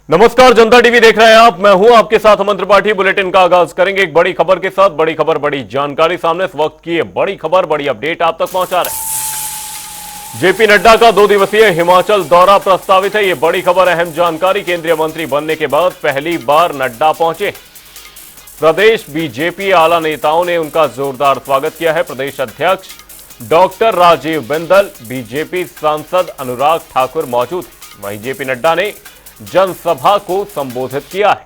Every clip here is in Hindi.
नमस्कार, जनता टीवी देख रहे हैं आप। मैं हूं आपके साथ अमन त्रिपाठी। बुलेटिन का आगाज करेंगे एक बड़ी खबर के साथ। बड़ी खबर, बड़ी जानकारी सामने इस वक्त की है। बड़ी खबर, बड़ी अपडेट आप तक पहुंचा रहे हैं। जेपी नड्डा का 2 दिवसीय हिमाचल दौरा प्रस्तावित है। यह बड़ी खबर, अहम जानकारी। केंद्रीय मंत्री बनने के बाद पहली बार नड्डा पहुंचे। प्रदेश बीजेपी आला नेताओं ने उनका जोरदार स्वागत किया है। प्रदेश अध्यक्ष डॉक्टर राजीव बिंदल, बीजेपी सांसद अनुराग ठाकुर मौजूद हैं। वहीं जेपी नड्डा ने जनसभा को संबोधित किया है।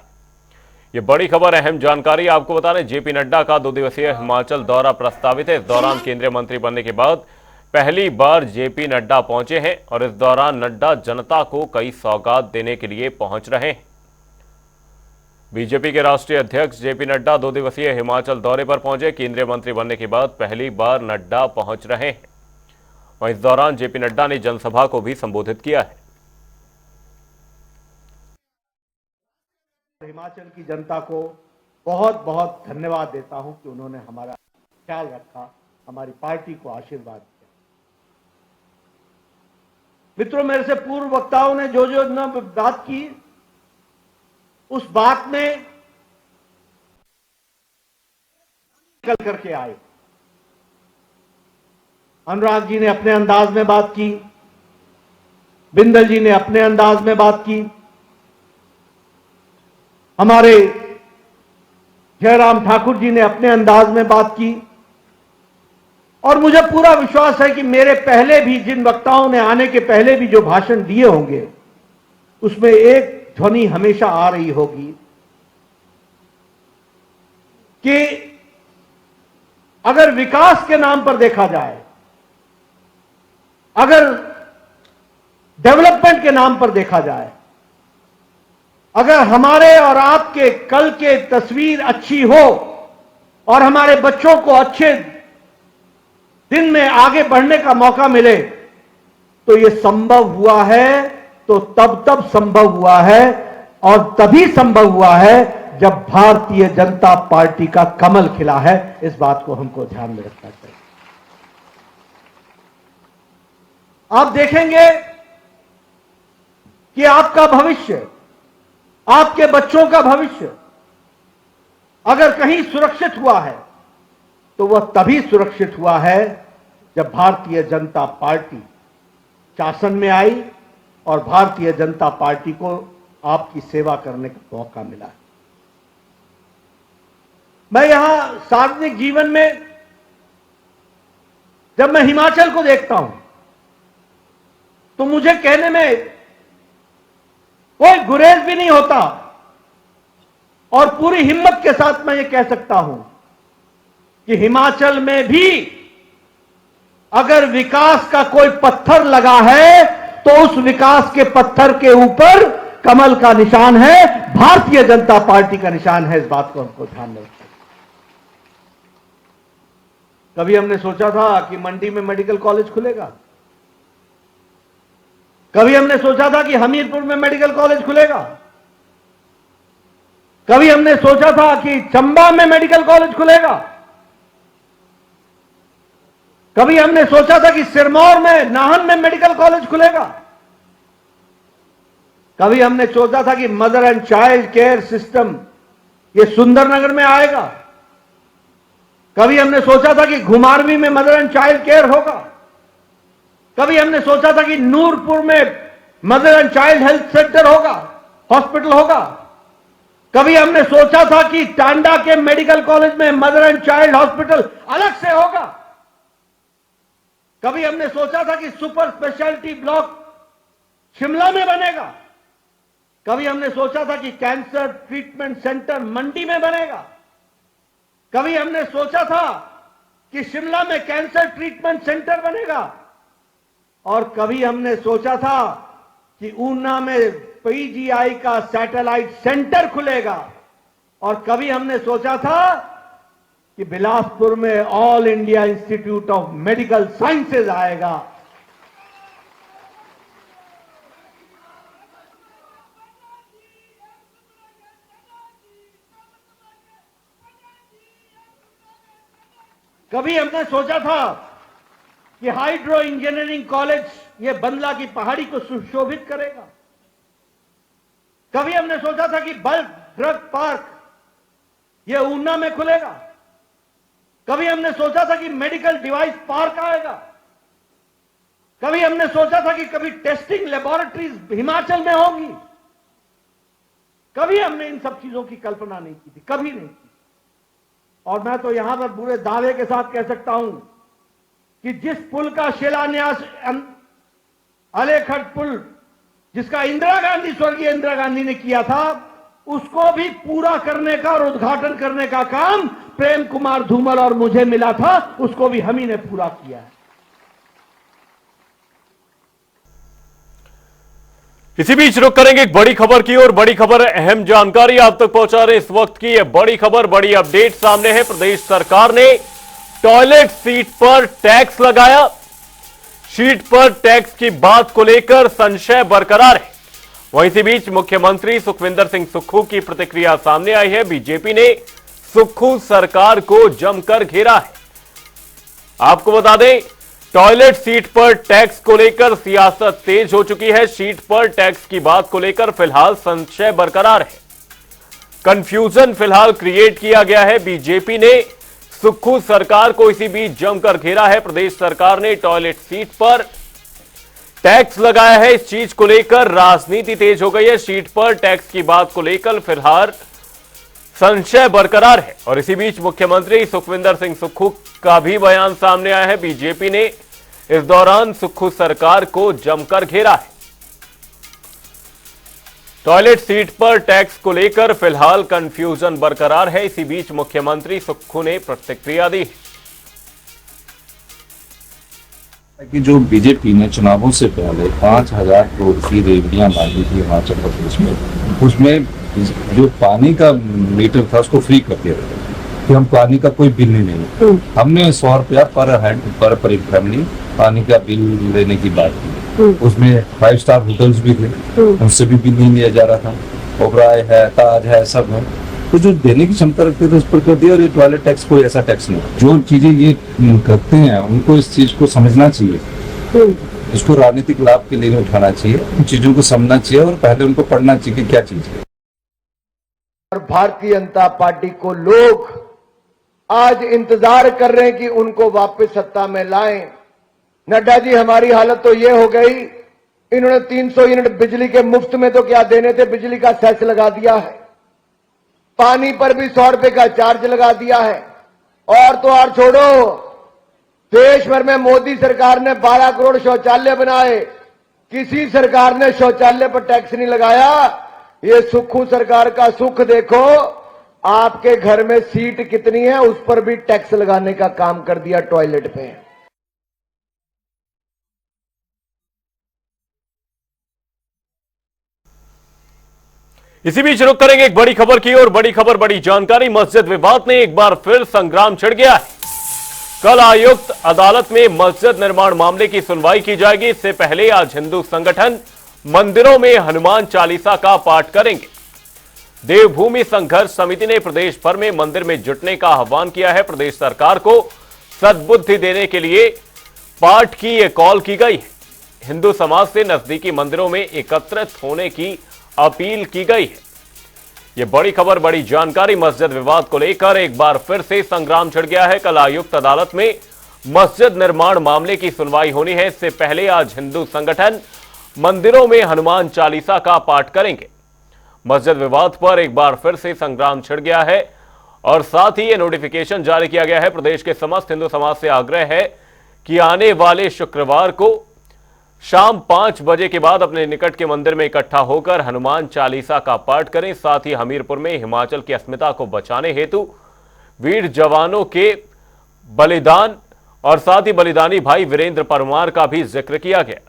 यह बड़ी खबर, अहम जानकारी आपको बता रहे। जेपी नड्डा का 2 दिवसीय हिमाचल दौरा प्रस्तावित है। इस दौरान केंद्रीय मंत्री बनने के बाद पहली बार जेपी नड्डा पहुंचे हैं और इस दौरान नड्डा जनता को कई सौगात देने के लिए पहुंच रहे हैं। बीजेपी के राष्ट्रीय अध्यक्ष जेपी नड्डा 2 दिवसीय हिमाचल दौरे पर पहुंचे। केंद्रीय मंत्री बनने के बाद पहली बार नड्डा पहुंच रहे हैं और इस दौरान जेपी नड्डा ने जनसभा को भी संबोधित किया है। हिमाचल की जनता को बहुत बहुत धन्यवाद देता हूं कि उन्होंने हमारा ख्याल रखा, हमारी पार्टी को आशीर्वाद दिया। मित्रों, मेरे से पूर्व वक्ताओं ने जो जो बात की, उस बात में निकल करके आए। अनुराग जी ने अपने अंदाज में बात की, बिंदल जी ने अपने अंदाज में बात की, हमारे जयराम ठाकुर जी ने अपने अंदाज में बात की और मुझे पूरा विश्वास है कि मेरे पहले भी जिन वक्ताओं ने आने के पहले भी जो भाषण दिए होंगे, उसमें एक ध्वनि हमेशा आ रही होगी कि अगर विकास के नाम पर देखा जाए, अगर डेवलपमेंट के नाम पर देखा जाए, अगर हमारे और आपके कल के तस्वीर अच्छी हो और हमारे बच्चों को अच्छे दिन में आगे बढ़ने का मौका मिले, तो यह संभव हुआ है, तो तब संभव हुआ है और तभी संभव हुआ है जब भारतीय जनता पार्टी का कमल खिला है। इस बात को हमको ध्यान में रखना चाहिए। आप देखेंगे कि आपका भविष्य, आपके बच्चों का भविष्य अगर कहीं सुरक्षित हुआ है, तो वह तभी सुरक्षित हुआ है जब भारतीय जनता पार्टी शासन में आई और भारतीय जनता पार्टी को आपकी सेवा करने का मौका मिला। मैं यहां सार्वजनिक जीवन में जब मैं हिमाचल को देखता हूं, तो मुझे कहने में कोई गुरेज भी नहीं होता और पूरी हिम्मत के साथ मैं ये कह सकता हूं कि हिमाचल में भी अगर विकास का कोई पत्थर लगा है, तो उस विकास के पत्थर के ऊपर कमल का निशान है, भारतीय जनता पार्टी का निशान है। इस बात को हमको ध्यान में रखना। कभी हमने सोचा था कि मंडी में मेडिकल कॉलेज खुलेगा, कभी हमने सोचा था कि हमीरपुर में मेडिकल कॉलेज खुलेगा, कभी हमने सोचा था कि चंबा में मेडिकल कॉलेज खुलेगा, कभी हमने सोचा था कि सिरमौर में, नाहन में मेडिकल कॉलेज खुलेगा, कभी हमने सोचा था कि mother and child care system ये सुंदरनगर में आएगा, कभी हमने सोचा था कि घुमारवी में मदर एंड चाइल्ड केयर होगा, कभी हमने सोचा था कि नूरपुर में mother and child health centre होगा, हॉस्पिटल होगा, कभी हमने सोचा था कि टांडा के मेडिकल कॉलेज में मदर एंड चाइल्ड हॉस्पिटल अलग से होगा, कभी हमने सोचा था कि सुपर स्पेशलिटी ब्लॉक शिमला में बनेगा, कभी हमने सोचा था कि कैंसर ट्रीटमेंट सेंटर मंडी में बनेगा, कभी हमने सोचा था कि शिमला में कैंसर ट्रीटमेंट सेंटर बनेगा और कभी हमने सोचा था कि ऊना में पीजीआई का सैटेलाइट सेंटर खुलेगा और कभी हमने सोचा था कि बिलासपुर में all India institute of medical sciences आएगा। कभी हमने सोचा था कि हाइड्रो इंजीनियरिंग कॉलेज ये बंदला की पहाड़ी को सुशोभित करेगा। कभी हमने सोचा था कि बल्क ड्रग पार्क ये ऊना में खुलेगा। कभी हमने सोचा था कि मेडिकल डिवाइस पार्क आएगा। कभी हमने सोचा था कि कभी टेस्टिंग लेबोरेटरीज हिमाचल में होगी। कभी हमने इन सब चीजों की कल्पना नहीं की थी, कभी नहीं की। और मैं तो यहां पर पूरे दावे के साथ कह सकता हूं कि जिस पुल का शिलान्यास अलेखट पुल जिसका इंदिरा गांधी, स्वर्गीय इंदिरा गांधी ने किया था, उसको भी पूरा करने का और उद्घाटन करने का काम प्रेम कुमार धूमल और मुझे मिला था, उसको भी हम ही ने पूरा किया है। इसी बीच रुक करेंगे एक बड़ी खबर की और बड़ी खबर अहम जानकारी आप तक पहुंचा रहे इस वक्त की। यह बड़ी खबर, बड़ी अपडेट सामने है। प्रदेश सरकार ने टॉयलेट सीट पर टैक्स लगाया। सीट पर टैक्स की बात को लेकर संशय बरकरार है। वहीं इसी बीच मुख्यमंत्री सुखविंदर सिंह सुक्खू की प्रतिक्रिया सामने आई है। बीजेपी ने सुक्खू सरकार को जमकर घेरा है। आपको बता दें, टॉयलेट सीट पर टैक्स को लेकर सियासत तेज हो चुकी है। सीट पर टैक्स की बात को लेकर फिलहाल संशय बरकरार है, कंफ्यूजन फिलहाल क्रिएट किया गया है। बीजेपी ने सुक्खू सरकार को इसी बीच जमकर घेरा है। प्रदेश सरकार ने टॉयलेट सीट पर टैक्स लगाया है। इस चीज को लेकर राजनीति तेज हो गई है। सीट पर टैक्स की बात को लेकर फिलहाल संशय बरकरार है। और इसी बीच मुख्यमंत्री सुखविंदर सिंह सुक्खू का भी बयान सामने आया है। बीजेपी ने इस दौरान सुक्खू सरकार को जमकर घेरा है। टॉयलेट सीट पर टैक्स को लेकर फिलहाल कंफ्यूजन बरकरार है। इसी बीच मुख्यमंत्री सुक्खू ने प्रतिक्रिया दी कि जो बीजेपी ने चुनावों से पहले 5,000 करोड़ की रेवड़ियां मांगी थी हिमाचल प्रदेश में, उसमें जो पानी का मीटर था उसको फ्री कर दिया था कि हम पानी का कोई बिल ही नहीं। हमने 100 रुपया पर हेड पर फैमिली पानी का बिल लेने की बात की। उसमें 5 स्टार होटल्स भी थे, उनसे भी बिल नहीं लिया जा रहा था। ओबराय है, ताज है, सब है, तो जो देने की क्षमता रखते थे उस पर कर दिया। और ये टॉयलेट टैक्स कोई ऐसा टैक्स नहीं। जो चीजें ये करते हैं उनको इस चीज को समझना चाहिए, इसको राजनीतिक लाभ के लिए उठाना चाहिए, इन चीजों को समझना चाहिए और पहले उनको पढ़ना चाहिए कि क्या चीज है। और भारतीय जनता पार्टी को लोग आज इंतजार कर रहे हैं कि उनको वापस सत्ता में लाएं। नड्डा जी, हमारी हालत तो ये हो गई, इन्होंने 300 यूनिट बिजली के मुफ्त में तो क्या देने थे, बिजली का सेस लगा दिया है। पानी पर भी 100 रुपए का चार्ज लगा दिया है। और तो और छोड़ो, देश भर में मोदी सरकार ने 12 करोड़ शौचालय बनाए, किसी सरकार ने शौचालय पर टैक्स नहीं लगाया। ये सुक्खू सरकार का सुख देखो, आपके घर में सीट कितनी है उस पर भी टैक्स लगाने का काम कर दिया टॉयलेट पे। इसी बीच रुक करेंगे एक बड़ी खबर की और बड़ी खबर, बड़ी जानकारी। मस्जिद विवाद ने एक बार फिर संग्राम छिड़ गया है। कल आयुक्त अदालत में मस्जिद निर्माण मामले की सुनवाई की जाएगी। इससे पहले आज हिंदू संगठन मंदिरों में हनुमान चालीसा का पाठ करेंगे। देवभूमि संघर्ष समिति ने प्रदेश भर में मंदिर में जुटने का आह्वान किया है। प्रदेश सरकार को सद्बुद्धि देने के लिए पाठ की यह कॉल की गई है। हिंदू समाज से नजदीकी मंदिरों में एकत्रित होने की अपील की गई है। यह बड़ी खबर, बड़ी जानकारी। मस्जिद विवाद को लेकर एक बार फिर से संग्राम छिड़ गया है। कल आयुक्त अदालत में मस्जिद निर्माण मामले की सुनवाई होनी है। इससे पहले आज हिंदू संगठन मंदिरों में हनुमान चालीसा का पाठ करेंगे। मस्जिद विवाद पर एक बार फिर से संग्राम छिड़ गया है और साथ ही यह नोटिफिकेशन जारी किया गया है। प्रदेश के समस्त हिंदू समाज से आग्रह है कि आने वाले शुक्रवार को शाम 5 बजे के बाद अपने निकट के मंदिर में इकट्ठा होकर हनुमान चालीसा का पाठ करें। साथ ही हमीरपुर में हिमाचल की अस्मिता को बचाने हेतु वीर जवानों के बलिदान और साथ ही बलिदानी भाई वीरेंद्र परमार का भी जिक्र किया गया।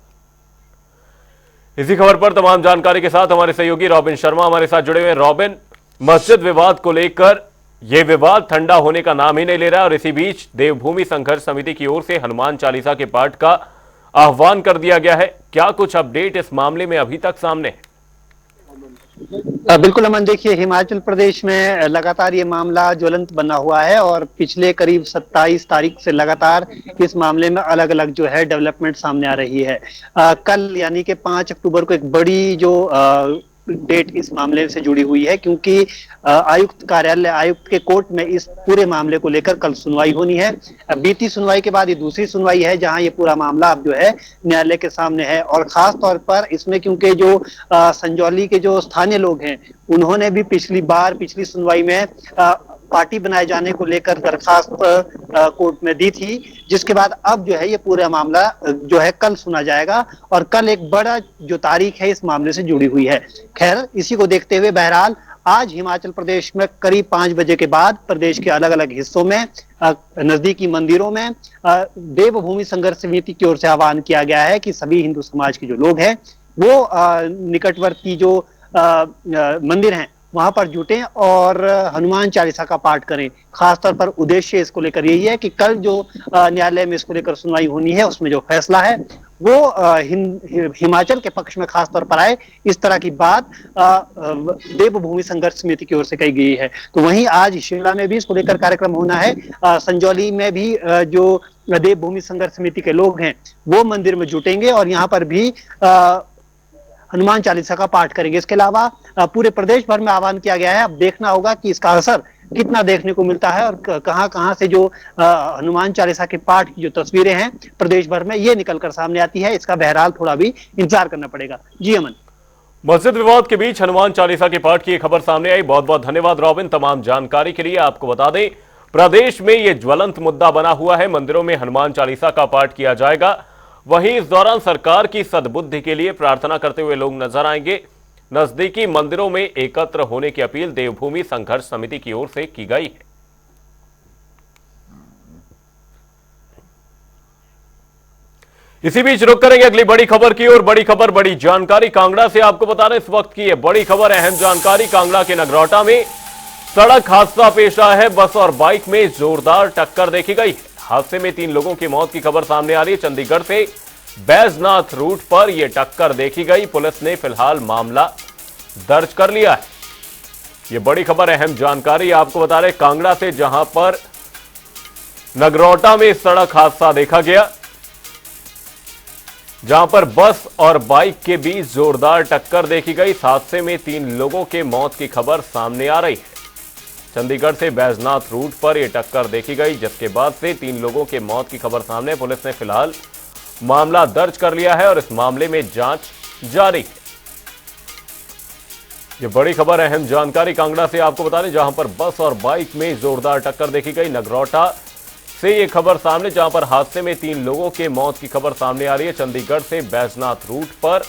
इसी खबर पर तमाम जानकारी के साथ हमारे सहयोगी रॉबिन शर्मा हमारे साथ जुड़े हुए। रॉबिन, मस्जिद विवाद को लेकर यह विवाद ठंडा होने का नाम ही नहीं ले रहा है और इसी बीच देवभूमि संघर्ष समिति की ओर से हनुमान चालीसा के पाठ का आह्वान कर दिया गया है। क्या कुछ अपडेट इस मामले में अभी तक सामने है? बिल्कुल अमन, देखिए हिमाचल प्रदेश में लगातार ये मामला ज्वलंत बना हुआ है और पिछले करीब 27 तारीख से लगातार इस मामले में अलग अलग जो है डेवलपमेंट सामने आ रही है। कल यानी कि 5 अक्टूबर को एक बड़ी जो डेट इस मामले से जुड़ी हुई है, क्योंकि आयुक्त कार्यालय, आयुक्त के कोर्ट में इस पूरे मामले को लेकर कल सुनवाई होनी है। बीती सुनवाई के बाद ये दूसरी सुनवाई है जहां ये पूरा मामला अब जो है न्यायालय के सामने है। और खास तौर पर इसमें क्योंकि जो संजौली के जो स्थानीय लोग हैं उन्होंने भी पिछली सुनवाई में पार्टी बनाए जाने को लेकर दरखास्त कोर्ट में दी थी, जिसके बाद अब जो है ये पूरा मामला जो है कल सुना जाएगा और कल एक बड़ा जो तारीख है इस मामले से जुड़ी हुई है। खैर, इसी को देखते हुए बहरहाल आज हिमाचल प्रदेश में करीब 5 बजे के बाद प्रदेश के अलग अलग हिस्सों में नजदीकी मंदिरों में देवभूमि संघर्ष समिति की ओर से आह्वान किया गया है कि सभी हिंदू समाज के जो लोग हैं वो निकटवर्ती जो मंदिर हैं वहां पर जुटें और हनुमान चालीसा का पाठ करें। खासतौर पर उद्देश्य इसको लेकर यही है कि कल जो न्यायालय में इसको लेकर सुनवाई होनी है उसमें जो फैसला है वो हिमाचल के पक्ष में खासतौर पर आए, इस तरह की बात देवभूमि संघर्ष समिति की ओर से कही गई है। तो वहीं आज शिमला में भी इसको लेकर कार्यक्रम होना है। संजौली में भी जो देवभूमि संघर्ष समिति के लोग हैं वो मंदिर में जुटेंगे और यहाँ पर भी हनुमान चालीसा का पाठ करेंगे। इसके अलावा पूरे प्रदेश भर में आह्वान किया गया है। अब देखना होगा कि इसका असर कितना देखने को मिलता है और कहां से जो हनुमान चालीसा के पाठ की जो तस्वीरें हैं प्रदेश भर में ये निकलकर सामने आती है, इसका बहरहाल थोड़ा भी इंतजार करना पड़ेगा। जी अमन। मस्जिद विवाद के बीच हनुमान चालीसा के पाठ की खबर सामने आई। बहुत बहुत धन्यवाद रॉबिन तमाम जानकारी के लिए। आपको बता दें प्रदेश में यह ज्वलंत मुद्दा बना हुआ है, मंदिरों में हनुमान चालीसा का पाठ किया जाएगा। वहीं इस दौरान सरकार की सद्बुद्धि के लिए प्रार्थना करते हुए लोग नजर आएंगे। नजदीकी मंदिरों में एकत्र होने की अपील देवभूमि संघर्ष समिति की ओर से की गई है। इसी बीच रुक करेंगे अगली बड़ी खबर की ओर। बड़ी खबर, बड़ी जानकारी कांगड़ा से आपको बता रहे इस वक्त की यह बड़ी खबर, अहम जानकारी। कांगड़ा के नगरोटा में सड़क हादसा पेश आया है। बस और बाइक में जोरदार टक्कर देखी गई है। हादसे में 3 लोगों की मौत की खबर सामने आ रही है। चंडीगढ़ से बैजनाथ रूट पर यह टक्कर देखी गई। पुलिस ने फिलहाल मामला दर्ज कर लिया है। यह बड़ी खबर, अहम जानकारी आपको बता रहे कांगड़ा से, जहां पर नगरोटा में सड़क हादसा देखा गया, जहां पर बस और बाइक के बीच जोरदार टक्कर देखी गई। इस हादसे में 3 लोगों के मौत की खबर सामने आ रही है। चंडीगढ़ से बैजनाथ रूट पर यह टक्कर देखी गई, जिसके बाद से 3 लोगों के मौत की खबर सामने। पुलिस ने फिलहाल मामला दर्ज कर लिया है और इस मामले में जांच जारी है। यह बड़ी खबर, अहम जानकारी कांगड़ा से आपको बता दें, जहां पर बस और बाइक में जोरदार टक्कर देखी गई। नगरोटा से यह खबर सामने, जहां पर हादसे में 3 लोगों के मौत की खबर सामने आ रही है। चंडीगढ़ से बैजनाथ रूट पर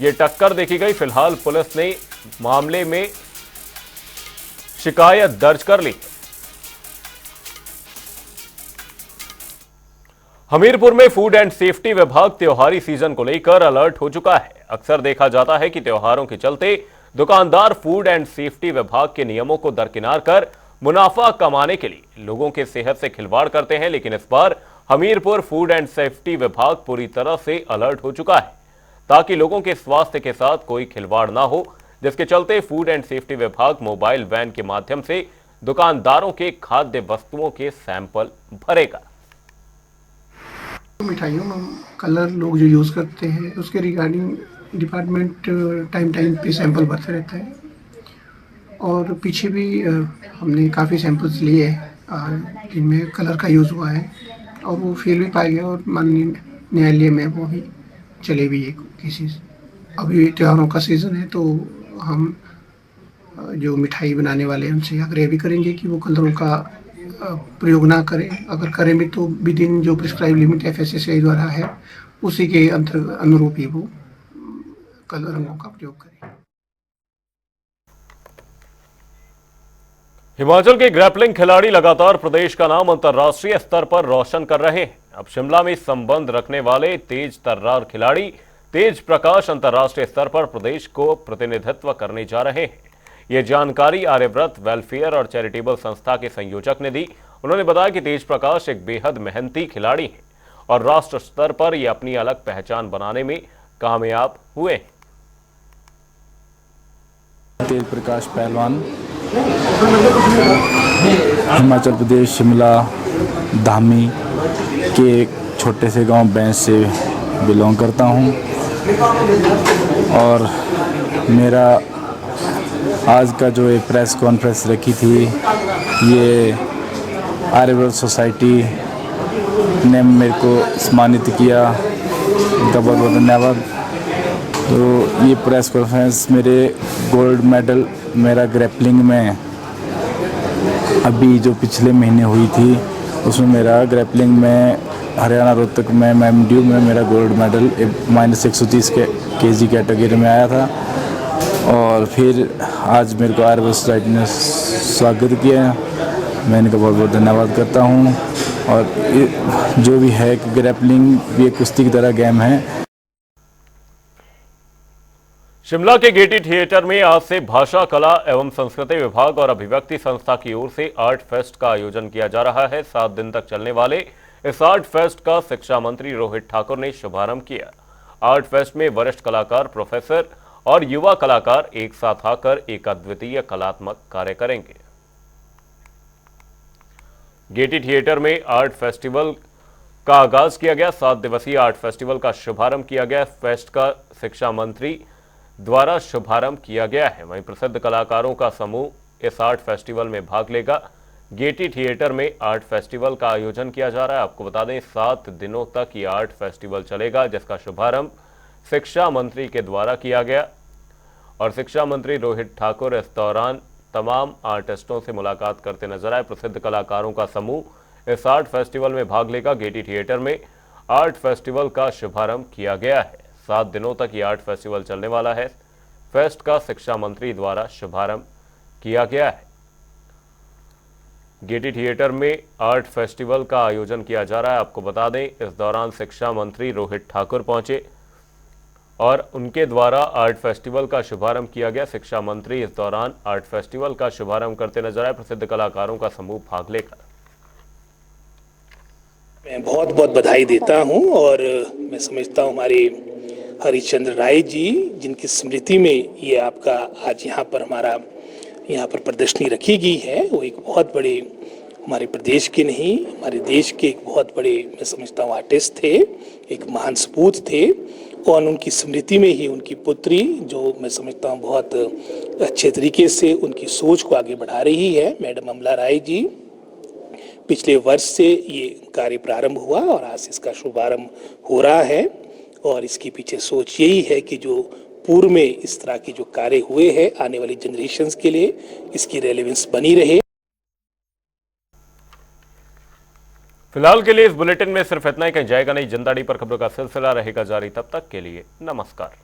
यह टक्कर देखी गई। फिलहाल पुलिस ने मामले में शिकायत दर्ज कर ली। हमीरपुर में फूड एंड सेफ्टी विभाग त्योहारी सीजन को लेकर अलर्ट हो चुका है। अक्सर देखा जाता है कि त्योहारों के चलते दुकानदार फूड एंड सेफ्टी विभाग के नियमों को दरकिनार कर मुनाफा कमाने के लिए लोगों के सेहत से खिलवाड़ करते हैं, लेकिन इस बार हमीरपुर फूड एंड सेफ्टी विभाग पूरी तरह से अलर्ट हो चुका है ताकि लोगों के स्वास्थ्य के साथ कोई खिलवाड़ ना हो, जिसके चलते फूड एंड सेफ्टी विभाग मोबाइल वैन के माध्यम से दुकानदारों के खाद्य वस्तुओं के सैंपल भरेगा। मिठाइयों में कलर लोग जो यूज़ करते हैं उसके रिगार्डिंग डिपार्टमेंट टाइम पे सैंपल भरते रहता है और पीछे भी हमने काफ़ी सैंपल्स लिए जिनमें कलर का यूज़ हुआ है और वो फेल भी पाया गया और माननीय न्यायालय में वो भी चले भी एक केसेस। अभी त्योहारों का सीज़न है तो हम जो मिठाई बनाने वाले हैं उनसे आग्रह भी करेंगे कि वो कलरों का प्रयोग ना करें। अगर करें भी तो विद इन जो प्रिस्क्राइब लिमिट FSSAI द्वारा है उसी के अनुरूप ही वो कलर रंगों का प्रयोग करें। हिमाचल के ग्रैपलिंग खिलाड़ी लगातार प्रदेश का नाम अंतर्राष्ट्रीय स्तर पर रोशन कर रहे हैं। अब शिमला में संबंध रखने वाले तेज तर्रार खिलाड़ी तेज प्रकाश अंतर्राष्ट्रीय स्तर पर प्रदेश को प्रतिनिधित्व करने जा रहे हैं। यह जानकारी आर्यव्रत वेलफेयर और चैरिटेबल संस्था के संयोजक ने दी। उन्होंने बताया कि तेज प्रकाश एक बेहद मेहनती खिलाड़ी हैं और राष्ट्र स्तर पर यह अपनी अलग पहचान बनाने में कामयाब हुए। तेज प्रकाश पहलवान हिमाचल प्रदेश शिमला धामी के एक छोटे से गांव बैंस से बिलोंग करता हूं। और मेरा आज का जो एक प्रेस कॉन्फ्रेंस रखी थी, ये आर्यव्रत सोसाइटी ने मेरे को सम्मानित किया, उनका बहुत बहुत धन्यवाद। तो ये प्रेस कॉन्फ्रेंस मेरे गोल्ड मेडल मेरा ग्रैपलिंग में अभी जो पिछले महीने हुई थी, उसमें मेरा ग्रैपलिंग में हरियाणा रोहतक में मैमड्यू में मेरा गोल्ड मेडल -130 केजी कैटेगरी में आया था। और फिर आज मेरे को आर्यव्रत सोसाइटी ने स्वागत किया, मैं इनका बहुत बहुत धन्यवाद करता हूँ। और जो भी है कि ग्रैपलिंग भी एक कुश्ती की तरह गेम है। शिमला के गेटी थिएटर में आज से भाषा, कला एवं संस्कृति विभाग और अभिव्यक्ति संस्था की ओर से आर्ट फेस्ट का आयोजन किया जा रहा है। 7 दिन तक चलने वाले इस आर्ट फेस्ट का शिक्षा मंत्री रोहित ठाकुर ने शुभारंभ किया। आर्ट फेस्ट में वरिष्ठ कलाकार, प्रोफेसर और युवा कलाकार एक साथ आकर एक अद्वितीय कलात्मक कार्य करेंगे। गेटी थिएटर में आर्ट फेस्टिवल का आगाज किया गया। 7 दिवसीय आर्ट फेस्टिवल का शुभारंभ किया गया। फेस्ट का शिक्षा मंत्री द्वारा शुभारंभ किया गया है। वहीं प्रसिद्ध कलाकारों का समूह इस आर्ट फेस्टिवल में भाग लेगा। गेटी थिएटर में आर्ट फेस्टिवल का आयोजन किया जा रहा है। आपको बता दें 7 दिनों तक ये आर्ट फेस्टिवल चलेगा, जिसका शुभारंभ शिक्षा मंत्री के द्वारा किया गया। और शिक्षा मंत्री रोहित ठाकुर इस दौरान तमाम आर्टिस्टों से मुलाकात करते नजर आए। प्रसिद्ध कलाकारों का समूह इस आर्ट फेस्टिवल में भाग लेगा। गेटी थिएटर में आर्ट फेस्टिवल का शुभारंभ किया गया है। 7 दिनों तक ये आर्ट फेस्टिवल चलने वाला है। फेस्ट का शिक्षा मंत्री द्वारा शुभारंभ किया गया है। गेटी थिएटर में आर्ट फेस्टिवल का आयोजन किया जा रहा है। आपको बता दें इस दौरान शिक्षा मंत्री रोहित ठाकुर पहुंचे और उनके द्वारा आर्ट फेस्टिवल का शुभारंभ किया गया। शिक्षा मंत्री इस दौरान आर्ट फेस्टिवल का शुभारंभ करते नजर आए। प्रसिद्ध कलाकारों का समूह भाग लेकर। मैं बहुत बहुत बधाई देता हूं और मैं समझता हूं हमारे हरिश्चंद्र राय जी, जिनकी स्मृति में ये आपका आज यहाँ पर प्रदर्शनी रखी गई है, वो एक बहुत बड़े हमारे प्रदेश के नहीं हमारे देश के एक बहुत बड़े मैं समझता हूँ आर्टिस्ट थे, एक महान सपूत थे। और उनकी स्मृति में ही उनकी पुत्री, जो मैं समझता हूँ बहुत अच्छे तरीके से उनकी सोच को आगे बढ़ा रही है, मैडम अमला राय जी, पिछले वर्ष से ये कार्य प्रारंभ हुआ और आज इसका शुभारंभ हो रहा है। और इसके पीछे सोच यही है कि जो पूर्व में इस तरह के जो कार्य हुए हैं, आने वाली जनरेशन्स के लिए इसकी रेलेवेंस बनी रहे। फिलहाल के लिए इस बुलेटिन में सिर्फ इतना ही। कहीं जाएगा नहीं। जनताड़ी पर खबरों का सिलसिला रहेगा जारी। तब तक के लिए नमस्कार।